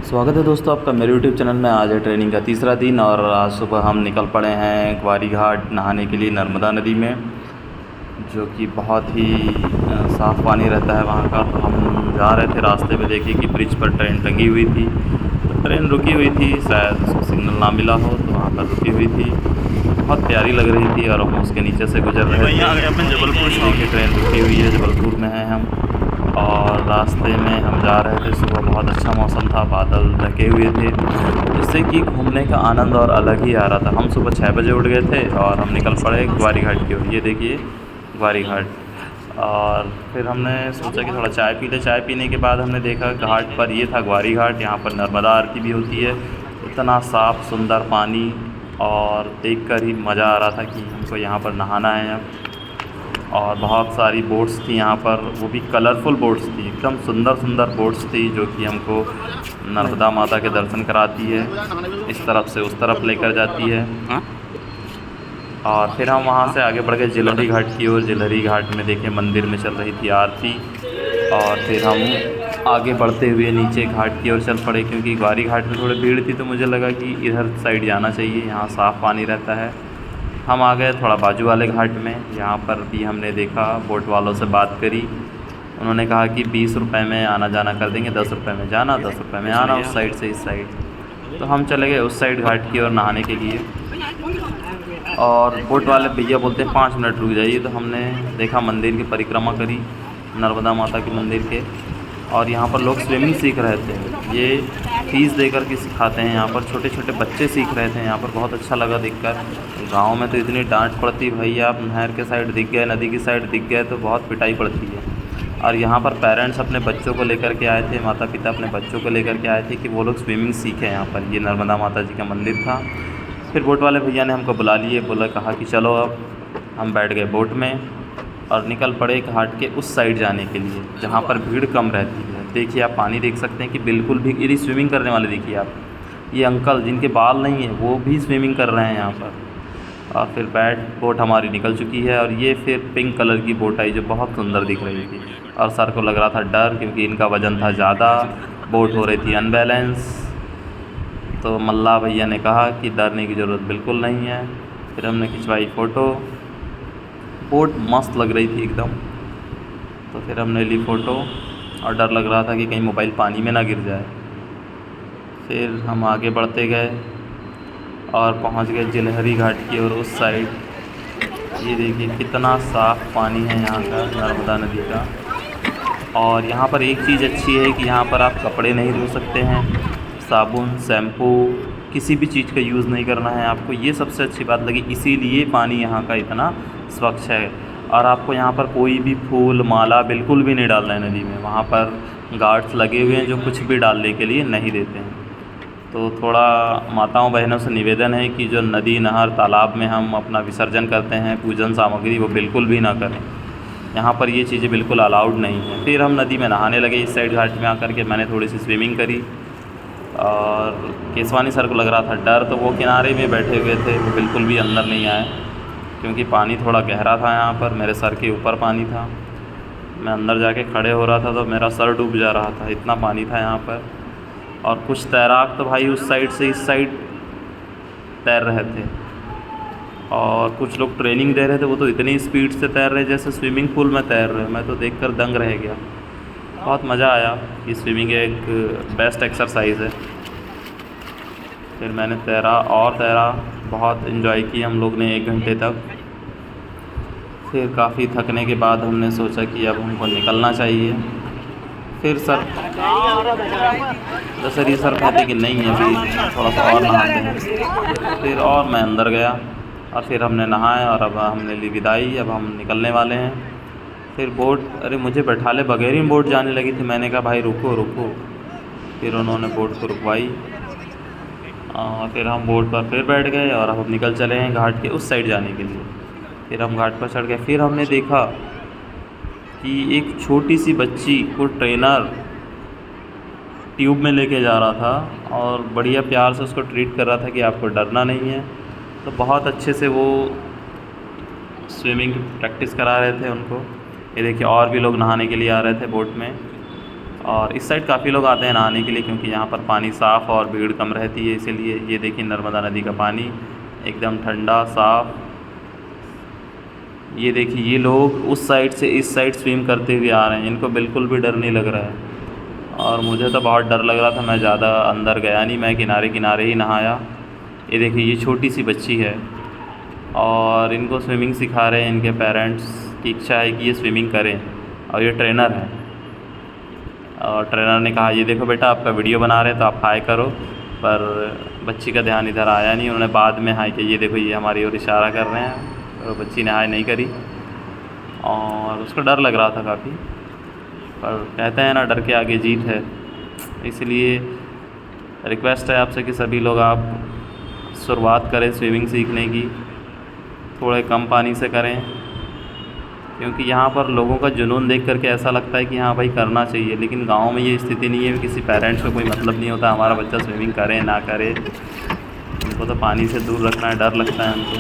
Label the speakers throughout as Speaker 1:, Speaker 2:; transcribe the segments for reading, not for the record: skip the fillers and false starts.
Speaker 1: स्वागत है दोस्तों आपका मेरे यूट्यूब चैनल में। आज है ट्रेनिंग का तीसरा दिन और आज सुबह हम निकल पड़े हैं ग्वारी घाट नहाने के लिए नर्मदा नदी में, जो कि बहुत ही साफ़ पानी रहता है वहाँ का। तो हम जा रहे थे, रास्ते में देखिए कि ब्रिज पर ट्रेन टंगी हुई थी। तो ट्रेन रुकी हुई थी, शायद उसको सिग्नल ना मिला हो तो वहाँ पर रुकी हुई थी। बहुत प्यारी लग रही थी और हम उसके नीचे से गुजर रहे थे। जबलपुर की ट्रेन रुकी हुई है, जबलपुर में है हम। और रास्ते में हम जा रहे थे, सुबह बहुत अच्छा मौसम था, बादल ढके हुए थे, जिससे कि घूमने का आनंद और अलग ही आ रहा था। हम सुबह 6 बजे उठ गए थे और हम निकल पड़े ग्वारी घाट की ओर। ये देखिए ग्वारी घाट। और फिर हमने सोचा कि थोड़ा चाय पी ले। चाय पीने के बाद हमने देखा घाट पर, ये था ग्वारी घाट। यहाँ पर नर्मदा आरती भी होती है। इतना साफ़ सुंदर पानी और देखकर ही मज़ा आ रहा था कि हमको यहाँ पर नहाना है अब। और बहुत सारी बोट्स थी यहाँ पर, वो भी कलरफुल बोट्स थी, एकदम सुंदर सुंदर बोट्स थी, जो कि हमको नर्मदा माता के दर्शन कराती है, इस तरफ से उस तरफ लेकर जाती है। और फिर हम वहाँ से आगे बढ़ गए जिलहरी घाट की ओर। जिलहरी घाट में देखे मंदिर में चल रही थी आरती। और फिर हम आगे बढ़ते हुए नीचे घाट की ओर चल पड़े, क्योंकि ग्वारी घाट में थोड़ी भीड़ थी तो मुझे लगा कि इधर साइड जाना चाहिए, यहाँ साफ़ पानी रहता है। हम आ गए थोड़ा बाजू वाले घाट में। यहाँ पर भी हमने देखा, बोट वालों से बात करी। उन्होंने कहा कि 20 रुपये में आना जाना कर देंगे, 10 रुपये में जाना, 10 रुपये में आना, उस साइड से इस साइड। तो हम चले गए उस साइड घाट की ओर नहाने के लिए। और बोट वाले भैया बोलते हैं 5 मिनट रुक जाइए। तो हमने देखा, मंदिर की परिक्रमा करी, नर्मदा माता के मंदिर के। और यहाँ पर लोग स्विमिंग सीख रहे थे। ये फ़ीस देकर के सिखाते हैं यहाँ पर, छोटे छोटे बच्चे सीख रहे थे यहाँ पर। बहुत अच्छा लगा देखकर। गांव में तो इतनी डांट पड़ती भाई, आप नहर के साइड दिख गए, नदी की साइड दिख गए तो बहुत पिटाई पड़ती है। और यहाँ पर पेरेंट्स अपने बच्चों को लेकर के आए थे, माता पिता अपने बच्चों को लेकर के आए थे कि वो लोग स्विमिंग सीखें यहाँ पर। ये नर्मदा माता जी का मंदिर था। फिर बोट वाले भैया ने हमको बुला लिए, कहा कि चलो अब। हम बैठ गए बोट में और निकल पड़े घाट के उस साइड जाने के लिए, जहाँ पर भीड़ कम रहती है। देखिए आप पानी देख सकते हैं कि बिल्कुल भी, यदि स्विमिंग करने वाले देखिए आप, ये अंकल जिनके बाल नहीं हैं वो भी स्विमिंग कर रहे हैं यहाँ पर। और फिर बोट हमारी निकल चुकी है और ये फिर पिंक कलर की बोट आई, जो बहुत सुंदर दिख रही थी। और सर को लग रहा था डर, क्योंकि इनका वज़न था ज़्यादा, बोट हो रही थी अनबैलेंस। तो मल्ला भैया ने कहा कि डरने की ज़रूरत बिल्कुल नहीं है। फिर हमने खिंचवाई फ़ोटो, बोट मस्त लग रही थी एकदम। तो फिर हमने ली फ़ोटो और डर लग रहा था कि कहीं मोबाइल पानी में ना गिर जाए। फिर हम आगे बढ़ते गए और पहुंच गए जिलहरी घाट की और उस साइड। ये देखिए कितना साफ़ पानी है यहाँ का, नर्मदा नदी का। और यहाँ पर एक चीज़ अच्छी है कि यहाँ पर आप कपड़े नहीं धो सकते हैं, साबुन शैम्पू किसी भी चीज़ का यूज़ नहीं करना है आपको। ये सबसे अच्छी बात लगी, इसीलिए पानी यहाँ का इतना स्वच्छ है। और आपको यहाँ पर कोई भी फूल माला बिल्कुल भी नहीं डालना है नदी में। वहाँ पर गार्ड्स लगे हुए हैं जो कुछ भी डालने के लिए नहीं देते हैं। तो थोड़ा माताओं बहनों से निवेदन है कि जो नदी नहर तालाब में हम अपना विसर्जन करते हैं पूजन सामग्री, वो बिल्कुल भी ना करें। यहाँ पर ये चीज़ें बिल्कुल अलाउड नहीं है। फिर हम नदी में नहाने लगे इस साइड घाट में आकर के। मैंने थोड़ी सी स्विमिंग करी और केसवानी सर को लग रहा था डर, तो वो किनारे में बैठे हुए थे, वो बिल्कुल भी अंदर नहीं आए, क्योंकि पानी थोड़ा गहरा था यहाँ पर, मेरे सर के ऊपर पानी था। मैं अंदर जाके खड़े हो रहा था तो मेरा सर डूब जा रहा था, इतना पानी था यहाँ पर। और कुछ तैराक तो भाई उस साइड से इस साइड तैर रहे थे, और कुछ लोग ट्रेनिंग दे रहे थे, वो तो इतनी स्पीड से तैर रहे जैसे स्विमिंग पूल में तैर रहे। मैं तो देखकर दंग रह गया। बहुत मज़ा आया कि स्विमिंग एक बेस्ट एक्सरसाइज है। फिर मैंने तैरा, बहुत इन्जॉय की हम लोग ने 1 घंटे तक। फिर काफ़ी थकने के बाद हमने सोचा कि अब हमको निकलना चाहिए। फिर सर कहते कि नहीं अभी थोड़ा सा और नहाते हैं। फिर और मैं अंदर गया और फिर हमने नहाया और अब हमने ली विदाई, अब हम निकलने वाले हैं। फिर बोट, अरे मुझे बैठा ले बगैर ही बोट जाने लगी थी। मैंने कहा भाई रुको रुको। फिर उन्होंने बोट को रुकवाई। फिर हम बोट पर फिर बैठ गए और अब हम निकल चले हैं घाट के उस साइड जाने के लिए। फिर हम घाट पर चढ़ गए। फिर हमने देखा कि एक छोटी सी बच्ची को ट्रेनर ट्यूब में लेके जा रहा था और बढ़िया प्यार से उसको ट्रीट कर रहा था कि आपको डरना नहीं है। तो बहुत अच्छे से वो स्विमिंग प्रैक्टिस करा रहे थे उनको। ये देखिए और भी लोग नहाने के लिए आ रहे थे बोट में। और इस साइड काफ़ी लोग आते हैं नहाने के लिए क्योंकि यहाँ पर पानी साफ़ और भीड़ कम रहती है, इसीलिए। ये देखिए नर्मदा नदी का पानी एकदम ठंडा साफ़। ये देखिए ये लोग उस साइड से इस साइड स्विम करते हुए आ रहे हैं, इनको बिल्कुल भी डर नहीं लग रहा है। और मुझे तो बहुत डर लग रहा था, मैं ज़्यादा अंदर गया नहीं, मैं किनारे किनारे ही नहाया। ये देखिए ये छोटी सी बच्ची है और इनको स्विमिंग सिखा रहे हैं, इनके पेरेंट्स की इच्छा है कि ये स्विमिंग करें और ये ट्रेनर है। और ट्रेनर ने कहा ये देखो बेटा आपका वीडियो बना रहे हैं तो आप हाय करो, पर बच्ची का ध्यान इधर आया नहीं, उन्होंने बाद में हाय किया। ये देखो ये हमारी ओर इशारा कर रहे हैं, तो बच्ची ने हाय नहीं करी और उसको डर लग रहा था काफ़ी। पर कहते हैं ना डर के आगे जीत है, इसलिए रिक्वेस्ट है आपसे कि सभी लोग आप शुरुआत करें स्विमिंग सीखने की, थोड़े कम पानी से करें, क्योंकि यहाँ पर लोगों का जुनून देख करके ऐसा लगता है कि हाँ भाई करना चाहिए, लेकिन गांव में ये स्थिति नहीं है। किसी पेरेंट्स को कोई मतलब नहीं होता हमारा बच्चा स्विमिंग करे ना करे, उनको तो पानी से दूर रखना है, डर लगता है उनको।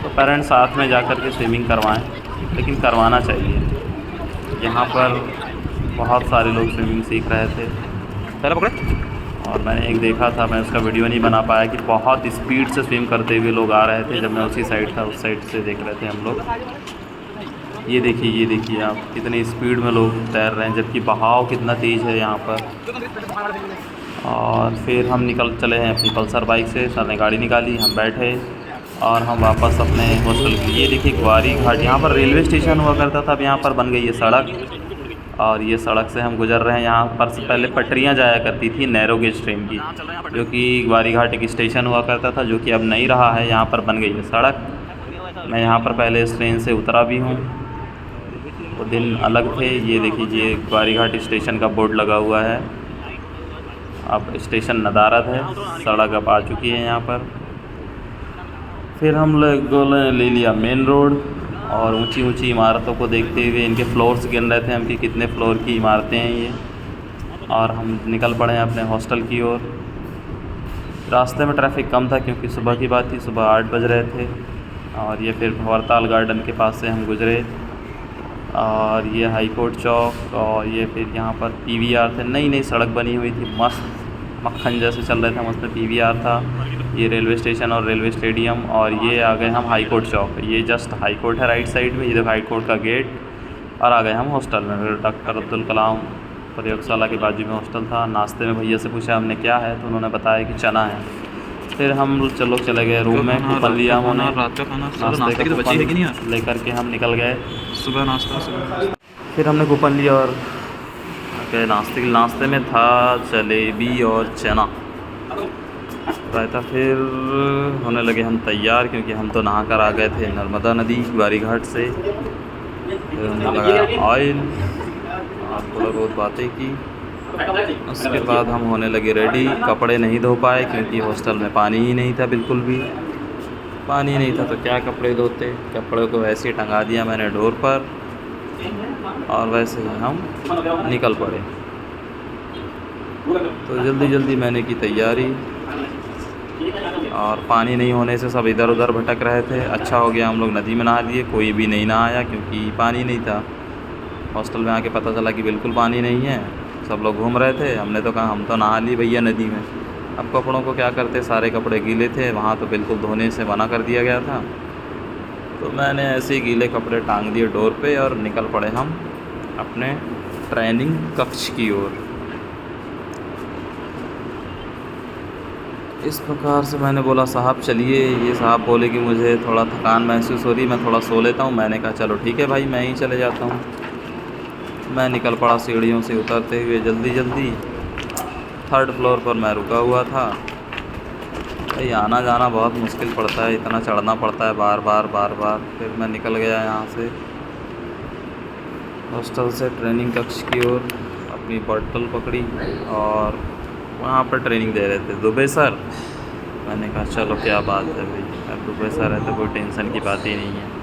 Speaker 1: तो पेरेंट्स साथ में जा कर के स्विमिंग करवाएं, लेकिन करवाना चाहिए। यहाँ पर बहुत सारे लोग स्विमिंग सीख रहे थे, पहले पकड़े, और मैंने एक देखा था, मैं उसका वीडियो नहीं बना पाया, कि बहुत स्पीड से स्विम करते हुए लोग आ रहे थे। जब मैं उसी साइड था, उस साइड से देख रहे थे हम लोग। ये देखिए आप कितनी स्पीड में लोग तैर रहे हैं, जबकि बहाव कितना तेज़ है यहाँ पर। और फिर हम निकल चले हैं अपनी पल्सर बाइक से, सर ने गाड़ी निकाली, हम बैठे और हम वापस अपने हॉस्टल की। ये देखिए ग्वारी घाट, यहाँ पर रेलवे स्टेशन हुआ करता था, अब यहाँ पर बन गई है सड़क, और ये सड़क से हम गुजर रहे हैं। यहाँ पर से पहले पटरियाँ जाया करती थी नैरो गेज ट्रेन की, जो कि ग्वारी घाट एक स्टेशन हुआ करता था, जो कि अब नहीं रहा है। यहाँ पर बन गई है सड़क। मैं यहाँ पर पहले इस ट्रेन से उतरा भी हूँ, वो दिन अलग थे। ये देखिए ये ग्वारी घाट स्टेशन का बोर्ड लगा हुआ है, अब स्टेशन नदारद है, सड़क अब आ चुकी है यहाँ पर। फिर हम लोगों ने ले लिया मेन रोड, और ऊंची ऊंची इमारतों को देखते हुए, इनके फ्लोर्स गिन रहे थे हम कि कितने फ्लोर की इमारतें हैं ये, और हम निकल पड़े हैं अपने हॉस्टल की ओर। रास्ते में ट्रैफिक कम था क्योंकि सुबह की बात थी, सुबह 8 बज रहे थे। और ये फिर भंवरताल गार्डन के पास से हम गुजरे, और ये हाई कोर्ट चौक, और ये फिर यहाँ पर PVR थे, नई नई सड़क बनी हुई थी, मस्त मक्खन जैसे चल रहे थे, मस्त PVR था। ये रेलवे स्टेशन और रेलवे स्टेडियम, और ये आ गए हम हाई कोर्ट चौक। ये जस्ट हाई कोर्ट है राइट साइड में, ये देखो हाई कोर्ट का गेट, और आ गए हम हॉस्टल में। फिर डॉक्टर अब्दुल कलाम प्रयोगशाला के बाजू में हॉस्टल था। नाश्ते में भैया से पूछा हमने क्या है, तो उन्होंने बताया कि चना है। फिर हम लोग चले गए रूम में, कूपन लिया हमने, नाश्ते का कूपन लेकर के हम निकल गए।
Speaker 2: सुबह नाश्ता
Speaker 1: फिर हमने कूपन लिया और नाश्ते में था जलेबी और चना रायता। फिर होने लगे हम तैयार, क्योंकि हम तो नहा कर आ गए थे नर्मदा नदी ग्वारी घाट से। फिर हमने लगाया ऑयल और थोड़ा बहुत बातें की। उसके बाद हम होने लगे रेडी। कपड़े नहीं धो पाए क्योंकि हॉस्टल में पानी ही नहीं था, बिल्कुल भी पानी नहीं था, तो क्या कपड़े धोते। कपड़े को वैसे ही टंगा दिया मैंने डोर पर, और वैसे ही हम निकल पड़े। तो जल्दी जल्दी मैंने की तैयारी, और पानी नहीं होने से सब इधर उधर भटक रहे थे। अच्छा हो गया हम लोग नदी में नहा लिए, कोई भी नहीं नहाया क्योंकि पानी नहीं था। हॉस्टल में आके पता चला कि बिल्कुल पानी नहीं है, सब लोग घूम रहे थे। हमने तो कहा हम तो नहा लिए भैया नदी में। अब कपड़ों को क्या करते, सारे कपड़े गीले थे, वहाँ तो बिल्कुल धोने से मना कर दिया गया था। तो मैंने ऐसे ही गीले कपड़े टांग दिए डोर पे और निकल पड़े हम अपने ट्रेनिंग कक्ष की ओर। इस प्रकार से मैंने बोला साहब चलिए। ये साहब बोले कि मुझे थोड़ा थकान महसूस हो रही, मैं थोड़ा सो लेता हूँ। मैंने कहा चलो ठीक है भाई, मैं ही चले जाता हूँ। मैं निकल पड़ा सीढ़ियों से उतरते हुए जल्दी जल्दी। 3rd फ्लोर पर मैं रुका हुआ था। भाई आना जाना बहुत मुश्किल पड़ता है, इतना चढ़ना पड़ता है बार बार। फिर मैं निकल गया यहाँ से हॉस्टल से ट्रेनिंग कक्ष की ओर। अपनी बोतल पकड़ी और वहाँ पर ट्रेनिंग दे रहे थे दुबे सर। मैंने कहा चलो क्या बात है भाई, अब दुबे सर है तो कोई टेंशन की बात ही नहीं है।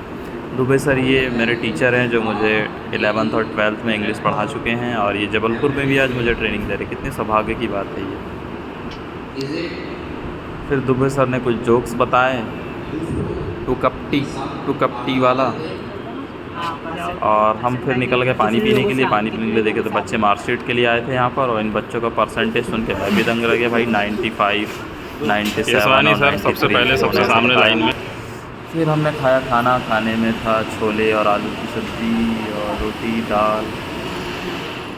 Speaker 1: दुबे सर ये मेरे टीचर हैं जो मुझे 11th और 12th में इंग्लिश पढ़ा चुके हैं, और ये जबलपुर में भी आज मुझे ट्रेनिंग दे रहे। कितनी सौभाग्य की बात है ये। फिर दुबे सर ने कुछ जोक्स बताए, टू कपटी वाला। और हम फिर निकल गए पानी पीने के लिए। पानी पीने के लिए देखे तो बच्चे मार्कशीट के लिए आए थे यहाँ पर, और इन बच्चों का परसेंटेज सुन के मैं भी दंग रह गया भाई। 95, 97 और 93
Speaker 2: सबसे पहले सबसे सामने लाइन में।
Speaker 1: फिर हमने खाया खाना। खाने में था छोले और आलू की सब्ज़ी और रोटी दाल।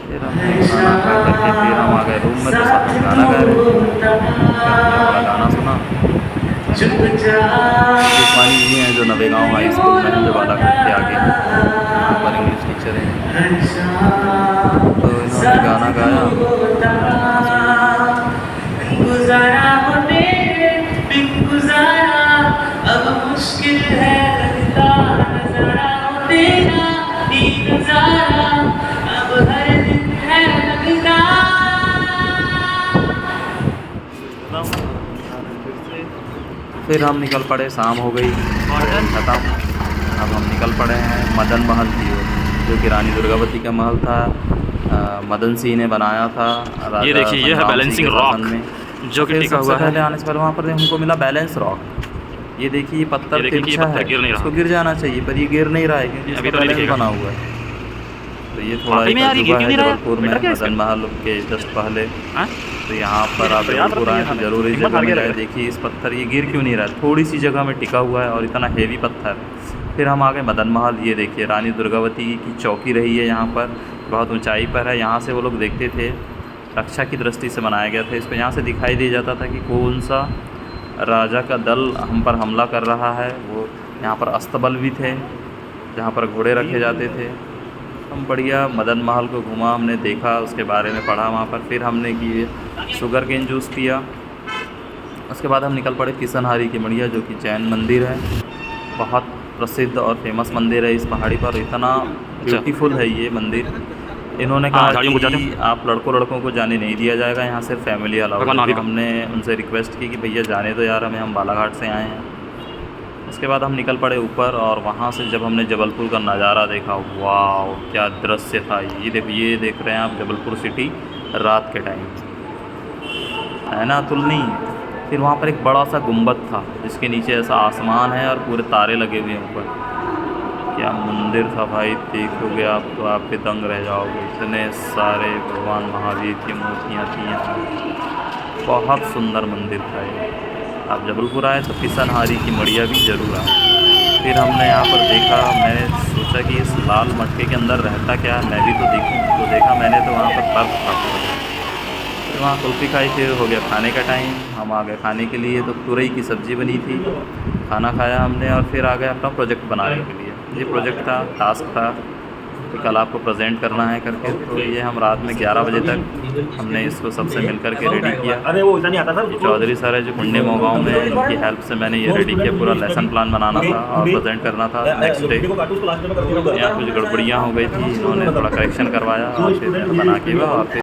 Speaker 1: फिर हमने खाना खा करके फिर हम आ गए रूम में, तो साथ में गाना गा रहे थे। थोड़ा गाना सुना। पानी जी हैं जो नवेगांव हाई स्कूल में हैं, जो बालाघाट के आगे हैं, यहाँ पर इंग्लिश टीचर हैं। तो इन्होंने गाना गाया। अब मुश्किल है लगता नज़ारा हो तेरा ही नज़ारा, अब हर दिन है लगता। फिर हम निकल पड़े, शाम हो गई, खत्म। अब हम निकल पड़े हैं मदन महल की ओर, जो कि रानी दुर्गावती का महल था। मदन सिंह ने बनाया था।
Speaker 2: ये देखिए, ये है बैलेंसिंग रॉक जो कि टिका हुआ है।
Speaker 1: पहले आने से पहले वहाँ पर हमको मिला बैलेंस रॉक। ये देखिए, ये पत्थर तिरछा है, इसको गिर जाना चाहिए, पर ये गिर नहीं रहा है क्योंकि इसका बैलेंस बना हुआ है। तो ये थोड़ा जबलपुर में मदन महल के जस्ट पहले। तो यहाँ पर आप जबलपुर आए तो जरूर इस जगह में जाए। देखिए इस पत्थर, ये गिर क्यों नहीं रहा है, थोड़ी सी जगह में टिका हुआ है और इतना हेवी पत्थर। फिर हम आ गए मदन महल। ये देखिए, रानी दुर्गावती की चौकी रही है यहाँ पर, बहुत ऊंचाई पर है। यहाँ से वो लोग देखते थे, रक्षा की दृष्टि से बनाया गया था इसको। यहाँ से दिखाई दे जाता था कि कौन सा राजा का दल हम पर हमला कर रहा है। वो यहाँ पर अस्तबल भी थे जहाँ पर घोड़े रखे जाते थे। हम बढ़िया मदन महल को घूमा, हमने देखा, उसके बारे में पढ़ा वहाँ पर। फिर हमने किए शुगर केन जूस पिया। उसके बाद हम निकल पड़े किसनहारी की मढ़िया, जो कि जैन मंदिर है। बहुत प्रसिद्ध और फेमस मंदिर है इस पहाड़ी पर। इतना ब्यूटीफुल है ये मंदिर। इन्होंने कहा कि आप लड़कों को जाने नहीं दिया जाएगा, यहाँ सिर्फ फैमिली अलाउड है। हमने उनसे रिक्वेस्ट की कि भैया जाने दो यार हमें, हम बालाघाट से आए हैं। उसके बाद हम निकल पड़े ऊपर, और वहाँ से जब हमने जबलपुर का नज़ारा देखा, वाह क्या दृश्य था। ये देख रहे हैं आप जबलपुर सिटी रात के टाइम, है ना अतुलनीय। फिर वहाँ पर एक बड़ा सा गुंबद था जिसके नीचे ऐसा आसमान है और पूरे तारे लगे हुए हैं ऊपर। क्या मंदिर था भाई, देखोगे आप तो आप भी दंग रह जाओगे। इतने सारे भगवान महावीर की मूर्तियाँ थी यहाँ, बहुत सुंदर मंदिर था ये। आप जबलपुर आए तो किसनहारी की मढ़िया भी ज़रूर आए। फिर हमने यहाँ पर देखा, मैंने सोचा कि इस लाल मटके के अंदर रहता क्या है, मैं भी तो देखूँ। तो देखा मैंने तो वहाँ पर बर्फ़ था। फिर वहाँ कुल्फ़ी खाई। फिर हो गया खाने का टाइम, हम आ गए खाने के लिए। तो तुरई की सब्ज़ी बनी थी, खाना खाया हमने, और फिर आ गए अपना प्रोजेक्ट बनाने के लिए। ये प्रोजेक्ट था, टास्क था कि कल आपको प्रेजेंट करना है करके। तो ये हम रात में 11 बजे तक हमने इसको सबसे मिल कर के रेडी किया। चौधरी सर है जो कुंडे गाँव में, इनकी हेल्प से मैंने ये रेडी किया। पूरा लेसन प्लान बनाना था और प्रेजेंट करना था नेक्स्ट डे। यहाँ कुछ गड़बड़ियाँ हो गई थी, इन्होंने थोड़ा करेक्शन करवाया और फिर बना के और फिर